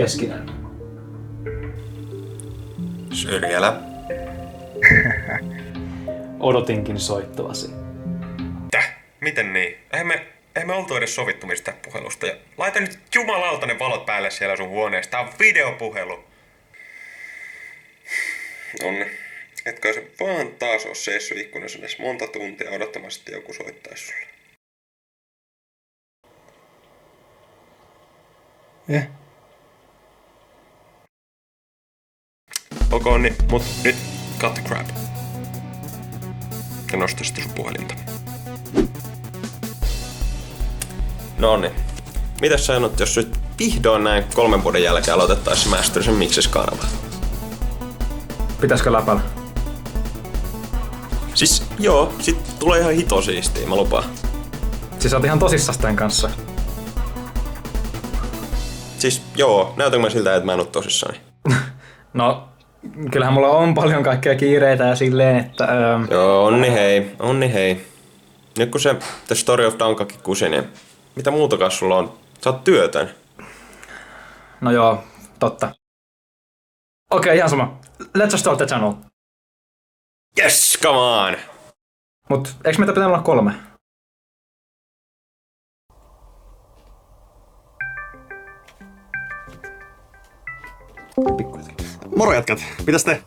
Keskinen. Syrjälä. Odotinkin soittovasi. Miten niin? Eihän me oltu edes sovittu mistä puhelusta. Ja laita nyt jumalauta ne valot päälle siellä sun huoneessa. Tää on videopuhelu. Onni. Etkö se vaan taas oo seissyt ikkunassa edes monta tuntia odottamassa, että joku soittaisi sulle. Okei, niin, mut nyt cut the crap. Ja nosta sitten sun puhelinta. Noniin. Mitäs sä sanot, jos nyt vihdoin näin 3 vuoden jälkeen aloitettaisiin Mastersen Mixes-kanava? Pitäisikö läpällä? Siis joo, sit tulee ihan hito siistiä, mä lupaan. Siis oot ihan tosissas tän kanssa. Siis joo, näytänkö mä siltä, että mä en oo tosissani? No, kyllähän mulla on paljon kaikkea kiireitä ja silleen, että... Joo, onni hei. Nyt kun se The Story of Dankaki kusi, niin mitä muutakaan sulla on? Sä oot työtön. No joo, totta. Okei, ihan sama. Let's start the channel. Yes, come on! Mut eiks meitä pitää olla 3? Moro jätkät, mitäs te?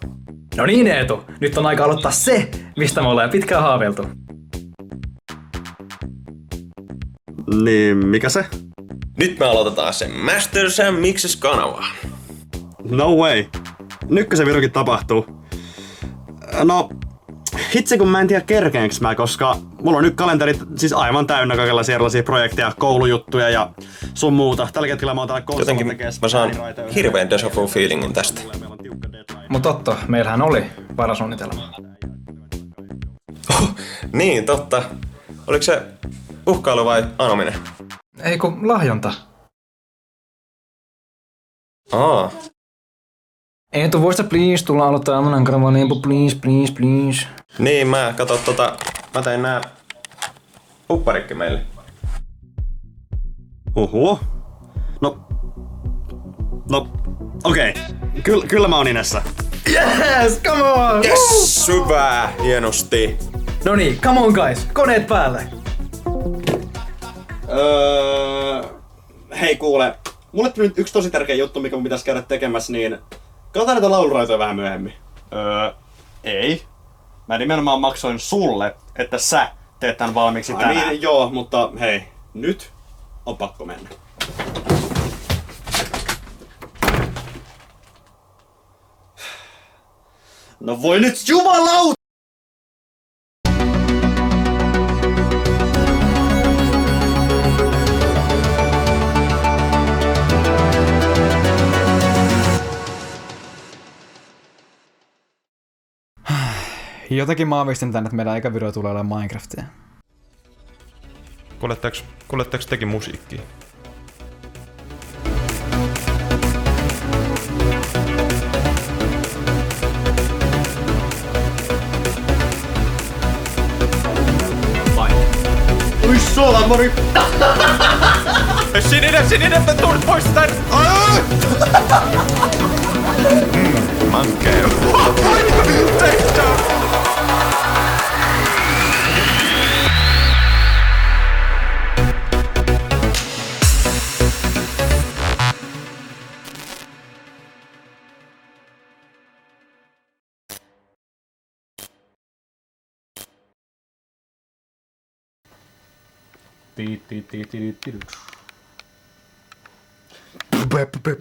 No niin Eetu, nyt on aika aloittaa se, mistä me ollaan pitkään haaveiltu. Niin, mikä se? Nyt me aloitetaan se Mastersen Mixes-kanava. No way. Nytkö se virukin tapahtuu? No, hitsi kun mä en tiedä kerkeenks mä, koska mulla on nyt kalenterit siis aivan täynnä kaikenlaisia erilaisia projekteja, koulujuttuja ja sun muuta. Tällä hetkellä mä oon täällä konsolilla Jotenkin mä saan hirveen deja vu feelingin tästä. Mut totta, meillähän oli varasuunnitelma. Niin, totta. Oliko se uhkailu vai anominen? Ei kun lahjonta. Eetu, voista please tulla aloittaa aamunan kanavan Eepu, please. Niin, mä tein nää upparikki meille. No, okei. Kyllä mä oon inessä. Yes, come on! Yes, hyvä, hienosti. No niin, come on guys, koneet päälle! Hei kuule, mulle tuli nyt yksi tosi tärkeä juttu, mikä mun pitäisi käydä tekemässä, niin katsotaan näitä lauluraitoja vähän myöhemmin. Ei. Mä nimenomaan maksoin sulle, että sä teet tän valmiiksi tänään. Niin, joo, mutta hei, nyt on pakko mennä. No voi nyt jumalauta! Jotenkin mä aavistin tänne, että meidän ikävideo tulee olemaan Minecraftia. Kuuletteko tekin musiikkia? Oi sola, mori! Sininen, tulet pois tän! Mankee.